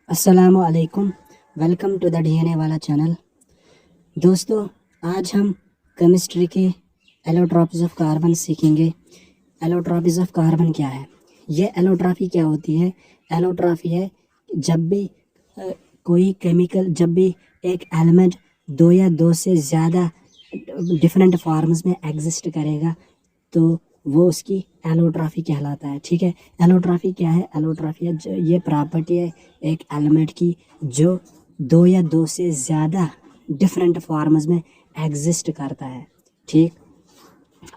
अस्सलामुअलैकुम। Welcome to the DNA वाला channel. दोस्तों, आज हम केमिस्ट्री के एलोट्रॉपीज़ ऑफ कार्बन सीखेंगे। एलोट्रॉपीज़ ऑफ कार्बन क्या है? ये एलोट्रॉपी क्या होती है? एलोट्रॉपी है जब भी कोई केमिकल, जब भी एक एलिमेंट दो या दो से ज़्यादा डिफरेंट फॉर्म्स में एग्जिस्ट करेगा तो वो उसकी एलोट्रॉपी कहलाता है। ठीक है, एलोट्रॉपी क्या है? एलोट्रॉपी है ये प्रॉपर्टी है एक एलिमेंट की जो दो या दो से ज़्यादा डिफरेंट फॉर्म्स में एग्जिस्ट करता है। ठीक,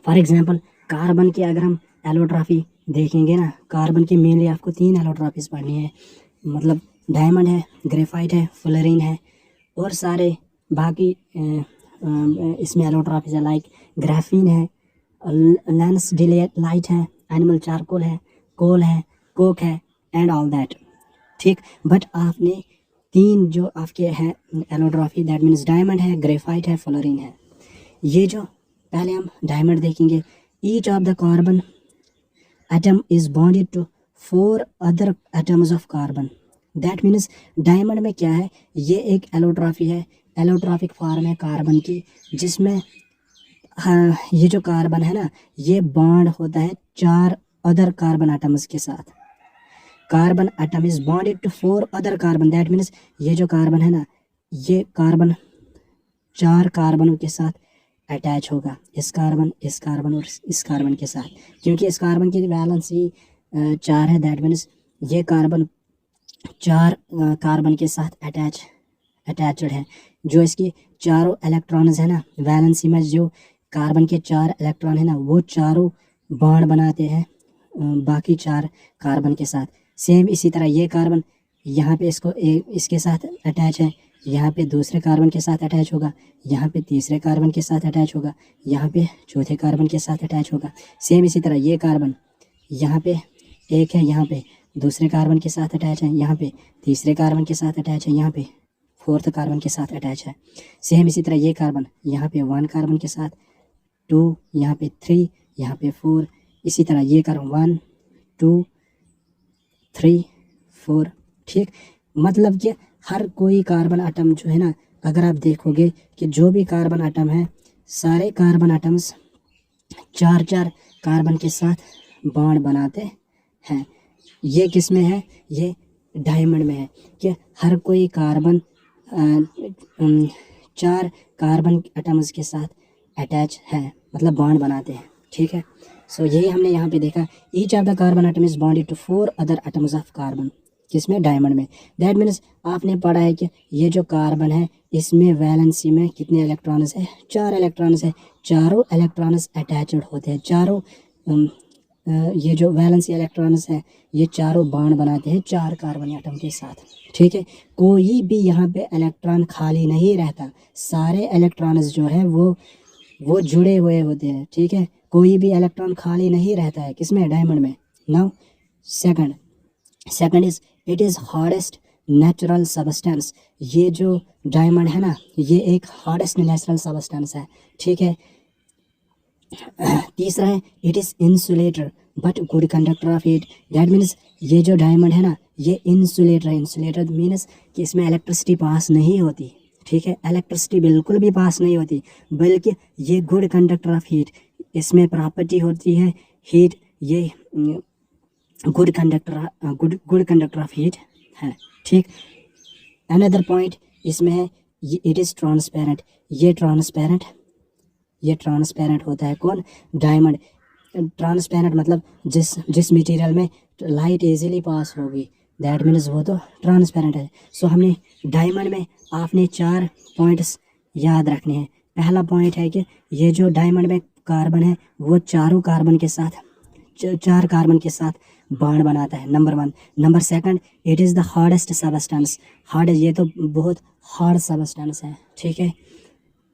फॉर एग्जांपल कार्बन की अगर हम एलोट्रॉपी देखेंगे ना, कार्बन की मेनली आपको 3 एलोट्रॉपीज़ पढ़नी है। मतलब डायमंड है, ग्रेफाइट है, फ्लोरीन है, और सारे बाकी इसमें एलोट्रॉपीज़ है लाइक ग्राफीन है, लेंस डिलेट लाइट है, एनिमल चारकोल है, कोल है, कोक है एंड ऑल दैट। ठीक, बट आपने 3 जो आपके हैं एलोट्रॉपी, दैट मीन्स डायमंड है, ग्रेफाइट है, फ्लोरीन है। ये जो पहले हम डायमंड देखेंगे, each of the carbon atom is bonded to 4 other atoms of carbon. That means diamond में क्या है, ये एक एलोट्रॉपी है, एलोट्रॉपिक फॉर्म है कार्बन की, जिसमें हाँ, ये जो कार्बन है ना, ये बॉन्ड होता है 4 अदर कार्बन एटम्स के साथ। Carbon atom is bonded to 4 other carbon. That means ये जो कार्बन है ना, ये कार्बन 4 कार्बनों के साथ अटैच होगा, इस कार्बन और इस कार्बन के साथ, क्योंकि इस कार्बन की वैलेंसी 4 है। दैट मीन्स ये कार्बन 4 कार्बन के साथ अटैचड है। जो इसकी चारों इलेक्ट्रॉन्स है ना, वैलेंसी में जो कार्बन के 4 इलेक्ट्रॉन है ना, वो चारों बॉन्ड बनाते हैं बाकी 4 कार्बन के साथ। सेम इसी तरह ये कार्बन यहाँ पे इसके साथ अटैच है, यहाँ पे दूसरे कार्बन के साथ अटैच होगा, यहाँ पे तीसरे कार्बन के साथ अटैच होगा, यहाँ पे चौथे कार्बन के साथ अटैच होगा। सेम इसी तरह ये कार्बन यहाँ पे एक है, यहाँ पे दूसरे कार्बन के साथ अटैच है, यहाँ पे तीसरे कार्बन के साथ अटैच है, यहाँ पे 4th कार्बन के साथ अटैच है। सेम इसी तरह ये कार्बन यहाँ पे 1 कार्बन के साथ, 2, यहाँ पे 3, यहाँ पे 4, इसी तरह ये कार्बन 1, 2, 3, 4। ठीक, मतलब कि हर कोई कार्बन आटम जो है ना, अगर आप देखोगे कि जो भी कार्बन आटम है, सारे कार्बन आटम्स 4 कार्बन के साथ बॉन्ड बनाते हैं। ये किस में है? ये डायमंड में है कि हर कोई कार्बन 4 कार्बन एटम्स के साथ अटैच है, मतलब बॉन्ड बनाते हैं। ठीक है, सो यही हमने यहाँ पे देखा, each of the carbon atom is bonded to 4 other atoms of carbon, किसमें? डायमंड में। दैट मीन्स आपने पढ़ा है कि ये जो कार्बन है, इसमें वैलेंसी में कितने इलेक्ट्रॉन्स है? 4 इलेक्ट्रॉन्स है। चारों इलेक्ट्रॉन्स अटैचड होते हैं, चारों ये जो वैलेंसी इलेक्ट्रॉन्स हैं, ये चारों बॉन्ड बनाते हैं 4 कार्बन एटम के साथ। ठीक है, कोई भी यहाँ पे इलेक्ट्रॉन खाली नहीं रहता, सारे इलेक्ट्रॉन्स जो है वो जुड़े हुए होते हैं। ठीक है, कोई भी इलेक्ट्रॉन खाली नहीं रहता है, किसमें? डायमंड में। Now second is it is hardest natural substance. ये जो डायमंड है ना, ये एक हार्डेस्ट नेचुरल सब्सटेंस है। ठीक है, तीसरा है it is insulator but good conductor of heat. That means ये जो डायमंड है ना, ये इंसुलेटर है। इंसुलेटर मीन्स कि इसमें इलेक्ट्रिसिटी पास नहीं होती। ठीक है, इलेक्ट्रिसिटी बिल्कुल भी पास नहीं होती, बल्कि ये गुड कंडक्टर ऑफ हीट, इसमें प्रॉपर्टी होती है हीट, ये गुड कंडक्टर ऑफ हीट है। ठीक, अनदर पॉइंट इसमें है इट इज़ ट्रांसपेरेंट। ये ट्रांसपेरेंट होता है। कौन? डायमंड। ट्रांसपेरेंट मतलब जिस मटेरियल में लाइट इजीली पास होगी, दैट मीन्स वो तो ट्रांसपेरेंट है। सो हमने डायमंड में आपने 4 पॉइंट्स याद रखने हैं। पहला पॉइंट है कि ये जो डायमंड में कार्बन है, वो 4 कार्बन के साथ 4 कार्बन के साथ बॉन्ड बनाता है, number 1। Number 2, it is the hardest substance. Hard, ये तो बहुत हार्ड सब्सटेंस है। ठीक है,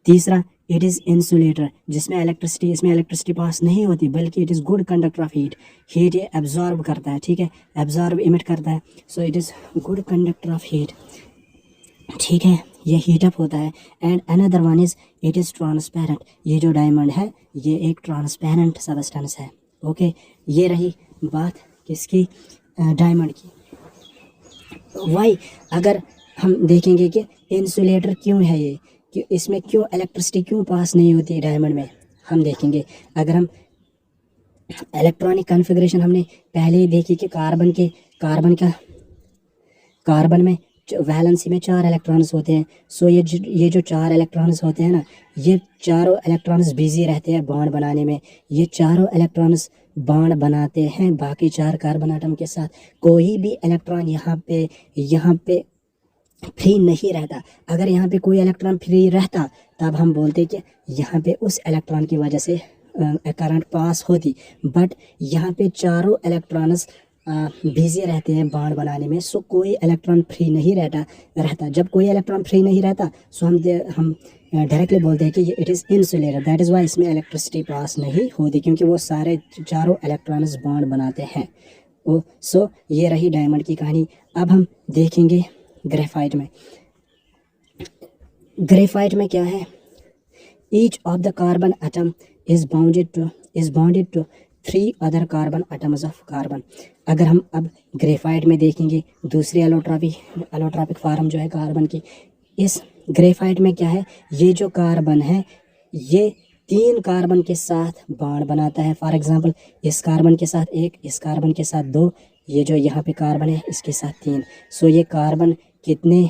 तीसरा इट इज़ इंसुलेटर, इसमें इलेक्ट्रिसिटी पास नहीं होती, बल्कि it is good conductor of heat ये एब्जॉर्ब करता है। ठीक है, एब्जॉर्ब इमिट करता है, so it is good conductor of heat. ठीक है, ये हीट अप होता है। And another one is it is transparent. ये जो डायमंड है, ये एक ट्रांसपेरेंट सब्सटेंस है। ओके, ये रही बात किसकी? डायमंड की। वाई, अगर हम देखेंगे कि इंसुलेटर क्यों है ये, कि इसमें क्यों इलेक्ट्रिसिटी क्यों पास नहीं होती है डायमंड में, हम देखेंगे। अगर हम इलेक्ट्रॉनिक कॉन्फ़िगरेशन हमने पहले ही देखी कि कार्बन में वैलेंसी में 4 इलेक्ट्रॉन्स होते हैं। सो ये जो 4 इलेक्ट्रॉन्स होते हैं ना, ये चारों इलेक्ट्रॉन्स बिजी रहते हैं बॉन्ड बनाने में। ये चारों इलेक्ट्रॉन्स बॉन्ड बनाते हैं बाकी 4 कार्बन आटम के साथ। कोई भी इलेक्ट्रॉन यहाँ पे फ्री नहीं रहता। अगर यहाँ पे कोई इलेक्ट्रॉन फ्री रहता तब हम बोलते कि यहाँ पे उस इलेक्ट्रॉन की वजह से करंट पास होती, बट यहाँ पे चारों इलेक्ट्रॉन्स बिजी रहते हैं बॉन्ड बनाने में। सो कोई इलेक्ट्रॉन फ्री नहीं रहता। जब कोई इलेक्ट्रॉन फ्री नहीं रहता सो हम डायरेक्टली बोलते हैं कि ये it is insulator. That is why इसमें इलेक्ट्रिसिटी पास नहीं होती, क्योंकि वो सारे चारों इलेक्ट्रॉन्स बॉन्ड बनाते हैं। सो ये रही डायमंड की कहानी। अब हम देखेंगे ग्रेफाइट में। ग्रेफाइट में क्या है, each of the carbon atom is bonded to 3 other carbon atoms of carbon. अगर हम अब ग्रेफाइट में देखेंगे दूसरी एलोट्रॉपिक फॉर्म जो है कार्बन की, इस ग्रेफाइट में क्या है, ये जो कार्बन है ये 3 कार्बन के साथ बॉन्ड बनाता है। फॉर एग्जांपल इस कार्बन के साथ 1, इस कार्बन के साथ 2, ये जो यहाँ पे कार्बन है इसके साथ 3। सो ये कार्बन कितने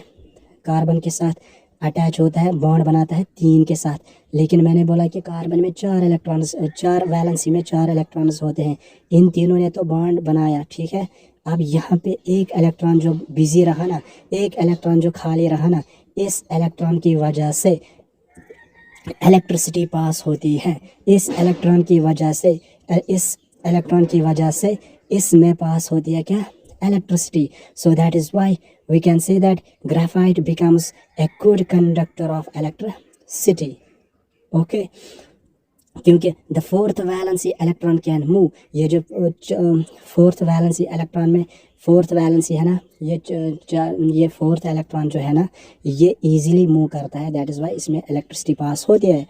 कार्बन के साथ अटैच होता है, बॉन्ड बनाता है 3 के साथ। लेकिन मैंने बोला कि कार्बन में 4 वैलेंसी में 4 इलेक्ट्रॉन्स होते हैं। इन तीनों ने तो बॉन्ड बनाया, ठीक है। अब यहाँ पे एक इलेक्ट्रॉन जो बिजी रहा ना, एक इलेक्ट्रॉन जो खाली रहा ना, इस इलेक्ट्रॉन की वजह से इलेक्ट्रिसिटी पास होती है। इस इलेक्ट्रॉन की वजह से इसमें पास होती है क्या, electricity. So that is why we can say that graphite becomes a good conductor of electricity. Okay, क्योंकि the fourth valency electron can move, ये जो fourth valency electron में फोर्थ वैलेंसी है ना, ये फोर्थ इलेक्ट्रॉन जो है ना ये इजीली मूव करता है। दैट इज़ वाई इसमें इलेक्ट्रिसिटी पास होती है।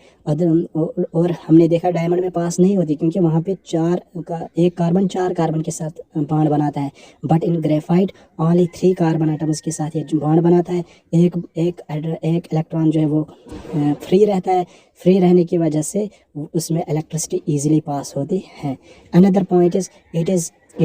और हमने देखा डायमंड में पास नहीं होती, क्योंकि वहाँ पे एक कार्बन 4 कार्बन के साथ बॉन्ड बनाता है। But in graphite only 3 carbon atoms के साथ ये बॉन्ड बनाता है। एक इलेक्ट्रॉन जो है वो फ्री रहता है। फ्री रहने की वजह से उसमें इलेक्ट्रिसिटी ईजिली पास होती है। Another point is it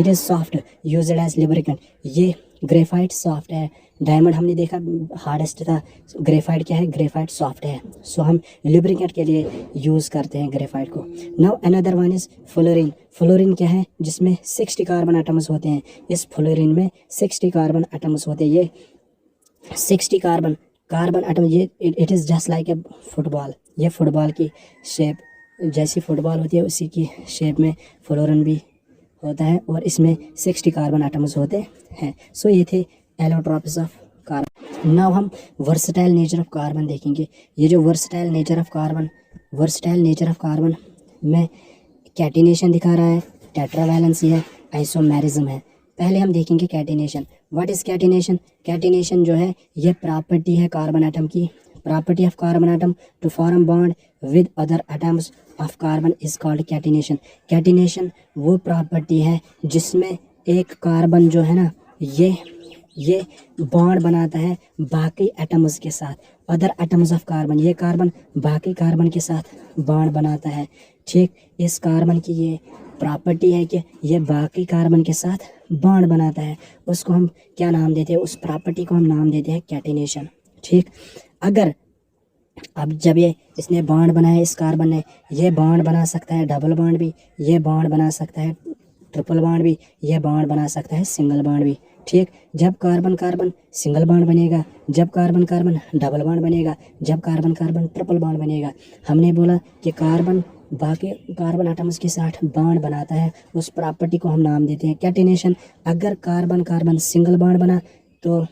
is soft used as lubricant. ये ग्रेफाइट सॉफ्ट है। डायमंड हमने देखा हार्डेस्ट था, ग्रेफाइट क्या है, ग्रेफाइट सॉफ्ट है। सो हम लिब्रिकेंट के लिए यूज़ करते हैं ग्रेफाइट को। Now another one is fluorine. Fluorine क्या है, जिसमें 60 कार्बन एटम्स होते हैं। इस फ्लोरीन में 60 कार्बन एटम्स होते हैं। ये 60 कार्बन एटम, ये it is just like a football. ये फुटबॉल की शेप, जैसी फुटबॉल होती है उसी की शेप में फ्लोरीन भी होता है, और इसमें 60 कार्बन एटम्स होते हैं। सो ये थे एलोट्रॉपिस ऑफ कार्बन। नाउ हम वर्सटाइल नेचर ऑफ कार्बन देखेंगे। ये जो वर्सटाइल नेचर ऑफ कार्बन में कैटिनेशन दिखा रहा है, टेट्रावैलेंसी है, आइसोमेरिज्म है। पहले हम देखेंगे catenation. What is catenation? Catenation जो है ये प्रॉपर्टी है कार्बन एटम की। Property of carbon atom to form bond with other atoms of carbon is called catenation. Catenation वो प्रॉपर्टी है जिसमें एक कार्बन जो है ना ये बॉन्ड बनाता है बाकी एटम्स के साथ, अदर एटम्स ऑफ कार्बन। ये कार्बन बाकी कार्बन के साथ बॉन्ड बनाता है, ठीक। इस कार्बन की ये प्रॉपर्टी है कि ये बाकी कार्बन के साथ बॉन्ड बनाता है। उसको हम क्या नाम देते हैं, उस प्रॉपर्टी को हम नाम देते हैं कैटिनेशन, ठीक। अगर अब जब इसने बॉन्ड बनाया, इस कार्बन ने, ये बॉन्ड बना सकता है डबल बॉन्ड भी, ये बॉन्ड बना सकता है ट्रिपल बॉन्ड भी, ये बॉन्ड बना सकता है सिंगल बॉन्ड भी, ठीक। जब कार्बन सिंगल बॉन्ड बनेगा, जब कार्बन डबल बॉन्ड बनेगा, जब कार्बन ट्रिपल बॉन्ड बनेगा। हमने बोला कि कार्बन बाकी कार्बन एटम्स के साथ बॉन्ड बनाता है, उस प्रॉपर्टी को हम नाम देते हैं कैटिनेशन। अगर कार्बन सिंगल बॉन्ड बना तो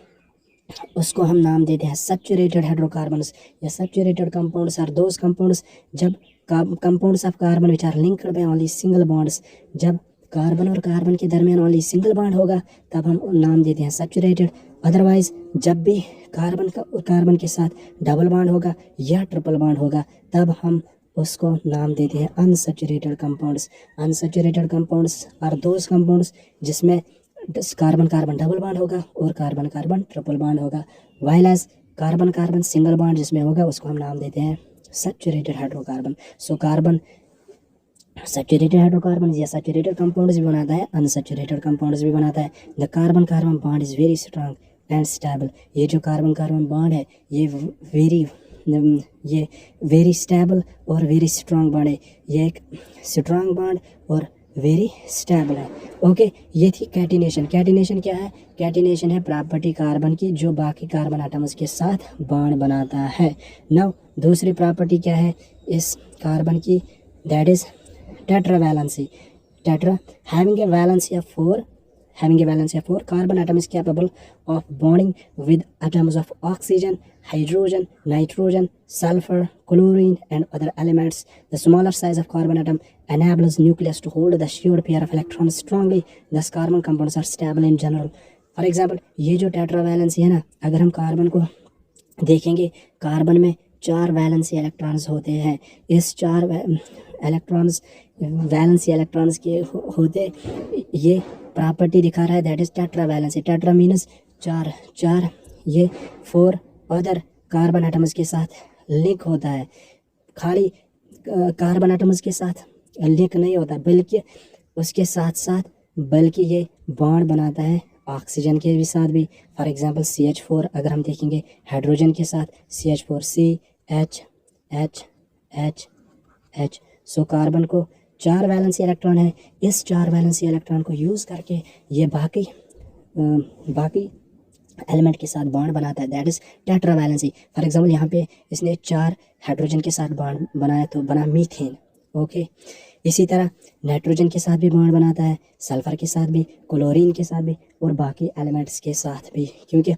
उसको हम नाम देते हैं सैचुरेटेड हाइड्रोकार्बन्स या saturated compounds are those compounds जब compounds of carbon which are linked by only single bonds. जब कार्बन और कार्बन के दरमियान ओनली सिंगल बॉन्ड होगा तब हम नाम देते हैं सैचुरेटेड। अदरवाइज जब भी कार्बन के साथ डबल बॉन्ड होगा या ट्रिपल बॉन्ड होगा तब हम उसको नाम देते हैं unsaturated compounds. Unsaturated compounds are those compounds जिसमें कार्बन कार्बन डबल बॉन्ड होगा और कार्बन कार्बन ट्रिपल बॉन्ड होगा। While as carbon carbon single bond जिसमें होगा उसको हम नाम देते हैं saturated hydrocarbon. So carbon saturated hydrocarbon या सैचुरेटेड कंपाउंड्स भी बनाता है, अनसैचुरेटेड कंपाउंड्स भी बनाता है। The carbon carbon bond is very strong and stable. ये जो कार्बन कार्बन बॉन्ड है ये वेरी स्टेबल और वेरी स्ट्रांग बॉन्ड है। ये एक स्ट्रांग बॉन्ड और वेरी स्टेबल है। ओके, ये थी कैटिनेशन। कैटिनेशन क्या है? कैटिनेशन है प्रॉपर्टी कार्बन की जो बाकी कार्बन आटम्स के साथ बॉन्ड बनाता है। नाउ दूसरी प्रॉपर्टी क्या है इस कार्बन की? That is tetravalency. Tetra having a valency of 4, carbon atom is capable of bonding with atoms of oxygen, hydrogen, nitrogen, sulfur, chlorine and other elements. The smaller size of carbon atom enables nucleus to hold the shared pair of electrons strongly. Thus carbon compounds are stable in general. For example, ये जो tetravalency है ना, अगर हम carbon को देखेंगे, carbon में 4 valency electrons होते हैं। इस 4 इलेक्ट्रॉन्स वैलेंसी इलेक्ट्रॉन्स के होते ये प्रॉपर्टी दिखा रहा है, that is tetra valency. Tetra means 4। ये 4 अदर कार्बन एटम्स के साथ लिंक होता है। खाली कार्बन एटम्स के साथ लिंक नहीं होता बल्कि उसके साथ साथ बल्कि ये बॉन्ड बनाता है ऑक्सीजन के भी साथ भी। फॉर एग्जांपल CH4 अगर हम देखेंगे हाइड्रोजन के साथ CH4 CH सो कार्बन को 4 वैलेंसी इलेक्ट्रॉन है। इस 4 वैलेंसी इलेक्ट्रॉन को यूज़ करके ये बाकी एलिमेंट के साथ बॉन्ड बनाता है, that is tetra valency. For example यहाँ पे इसने 4 हाइड्रोजन के साथ बॉन्ड बनाया तो बना मीथेन। ओके, इसी तरह नाइट्रोजन के साथ भी बॉन्ड बनाता है, सल्फर के साथ भी, क्लोरीन के साथ भी और बाकी एलिमेंट्स के साथ भी। क्योंकि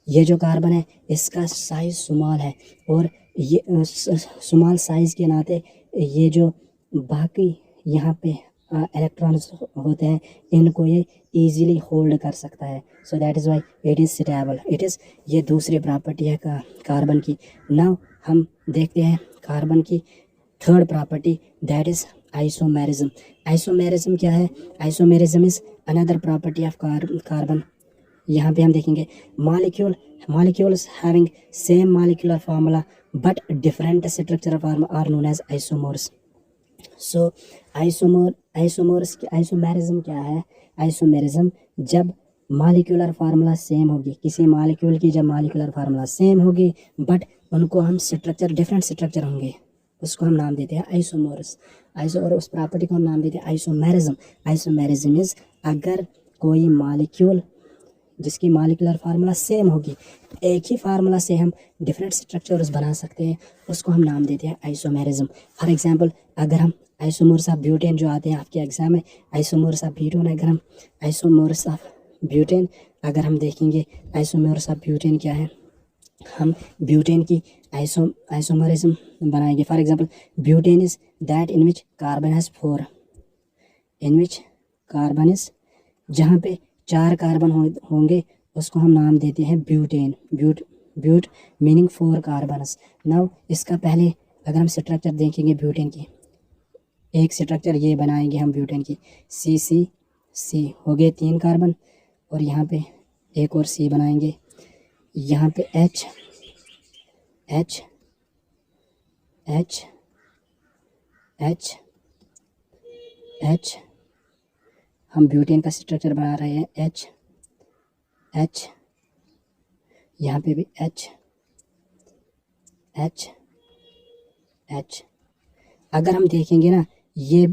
ये जो कार्बन है इसका साइज़ स्मॉल है और ये स्मॉल साइज़ के नाते ये जो बाकी यहाँ पे इलेक्ट्रॉन्स होते हैं इनको ये इजीली होल्ड कर सकता है। So that is why it is stable. It is ये दूसरी प्रॉपर्टी है कार्बन की। नाउ हम देखते हैं कार्बन की third property, that is isomerism. Isomerism क्या है? Isomerism is another property of carbon. यहाँ पे हम देखेंगे molecules having same molecular formula but different structure are known as isomers. So isomerism क्या है? आइसोमेरिज्म जब मॉलिक्यूलर फार्मूला सेम होगी, किसी मॉलिक्यूल की जब मॉलिक्यूलर फार्मूला सेम होगी बट उनको हम डिफरेंट स्ट्रक्चर होंगे, उसको हम नाम देते हैं आइसोमर्स। और उस प्रॉपर्टी को हम नाम देते हैं आइसोमेरिज्म। आइसोमेरिज्म इज अगर कोई मॉलिक्यूल जिसकी मॉलिक्यूलर फार्मूला सेम होगी, एक ही फार्मूला से हम डिफरेंट स्ट्रक्चर्स बना सकते हैं, उसको हम नाम देते हैं आइसोमेरिज्म। फॉर एग्जांपल अगर हम आइसोमर्स ऑफ ब्यूटेन जो आते हैं आपके एग्जाम में, आइसोमर्स ऑफ ब्यूटेन अगर हम देखेंगे आइसोमर्स ऑफ ब्यूटेन क्या है, हम ब्यूटेन की आइसोमरिज्म बनाएंगे। For example butane is that in which carbon has 4, in which carbon is जहाँ पे 4 कार्बन होंगे उसको हम नाम देते हैं butane. But meaning 4 carbons. Now इसका पहले अगर हम स्ट्रक्चर देखेंगे ब्यूटेन की, एक स्ट्रक्चर ये बनाएंगे हम ब्यूटेन की, सी हो गए 3 कार्बन और यहाँ पे एक और C बनाएंगे, यहाँ पे H हम ब्यूटेन का स्ट्रक्चर बना रहे हैं H, यहाँ पे भी H। अगर हम देखेंगे ना ये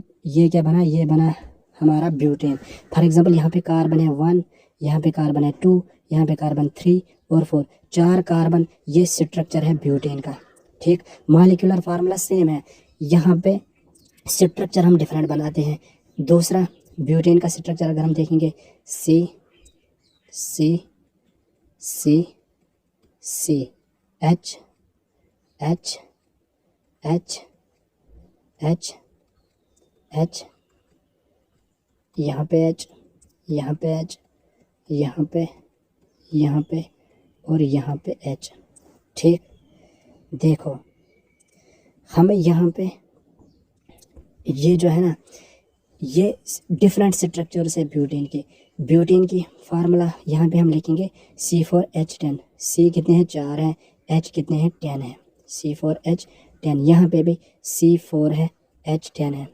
क्या बना, ये बना हमारा ब्यूटेन। फॉर एग्जांपल यहाँ पे कार्बन है 1, यहाँ पे कार्बन है 2, यहाँ पे कार्बन 3 और 4, 4 कार्बन, ये स्ट्रक्चर है ब्यूटेन का। ठीक, मॉलिक्यूलर फार्मूला सेम है, यहाँ पे स्ट्रक्चर हम डिफरेंट बनाते हैं। दूसरा ब्यूटेन का स्ट्रक्चर अगर हम देखेंगे C H, यहाँ पे H, यहाँ पे H, यहाँ पे और यहाँ पे H। ठीक, देखो हमें यहाँ पे ये जो है ना ये डिफरेंट स्ट्रक्चर्स है ब्यूटेन के, ब्यूटेन की फार्मूला यहाँ पे हम लिखेंगे C4H10। C कितने हैं 4 हैं, H कितने हैं 10 है, C4H10। यहाँ पे भी C4 है, H10 है।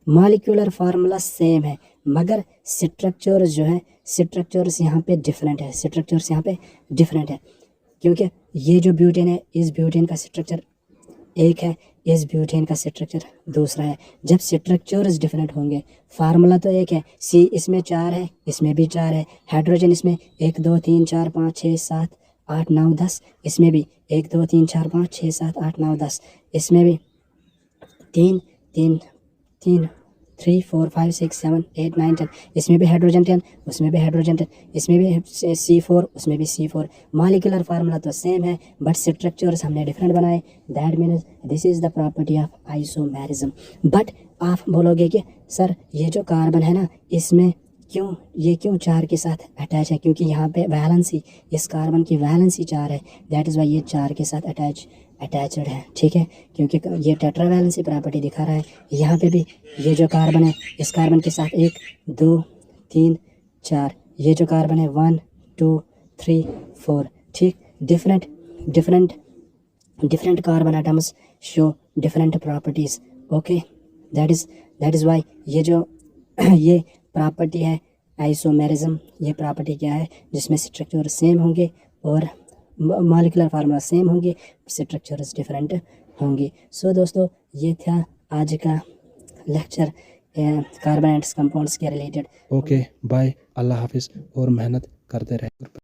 मॉलिक्यूलर फार्मूला सेम है मगर स्ट्रक्चर्स जो है स्ट्रक्चर्स यहाँ पे डिफरेंट है, स्ट्रक्चर्स यहाँ पे डिफरेंट है क्योंकि ये जो ब्यूटेन है इस ब्यूटेन का स्ट्रक्चर एक है, इस ब्यूटेन का स्ट्रक्चर दूसरा है। जब स्ट्रक्चर्स डिफरेंट होंगे फार्मूला तो एक है, C इसमें 4 है, इसमें भी 4 है, हाइड्रोजन इसमें 1 2 3 4 5 6 7 8 9 10, इसमें भी 1 2 3 4 5 6 7 8 9 10, इसमें भी 3 3 3 3 4 5 6 7 8 9 10, इसमें भी हाइड्रोजन 10, उसमें भी हाइड्रोजन 10, इसमें भी C4, उसमें भी C4। मॉलिक्यूलर फार्मूला तो सेम है बट स्ट्रक्चर्स हमने डिफरेंट बनाए। That means this is the property of isomerism. But आप बोलोगे कि सर ये जो कार्बन है ना इसमें क्यों 4 के साथ अटैच है, क्योंकि यहाँ पे वैलेंसी, इस कार्बन की वैलेंसी 4 है, दैट इज़ वाई ये 4 के साथ अटैच्ड है, ठीक है, क्योंकि ये टेट्रा वैलेंसी प्रॉपर्टी दिखा रहा है। यहाँ पे भी ये जो कार्बन है इस कार्बन के साथ 1 2 3 4, ये जो कार्बन है 1 2 3 4, ठीक। Different carbon atoms show different properties, okay. That is why ये जो ये प्रॉपर्टी है आइसोमेरिज्म, ये प्रॉपर्टी क्या है जिसमें स्ट्रक्चर सेम होंगे और मॉलिक्यूलर फार्मूला सेम होंगे, स्ट्रक्चर्स डिफरेंट होंगे। सो दोस्तों ये था आज का लेक्चर कार्बन एंड कंपाउंड्स के रिलेटेड। ओके बाय, अल्लाह हाफिज़ और मेहनत करते रहे।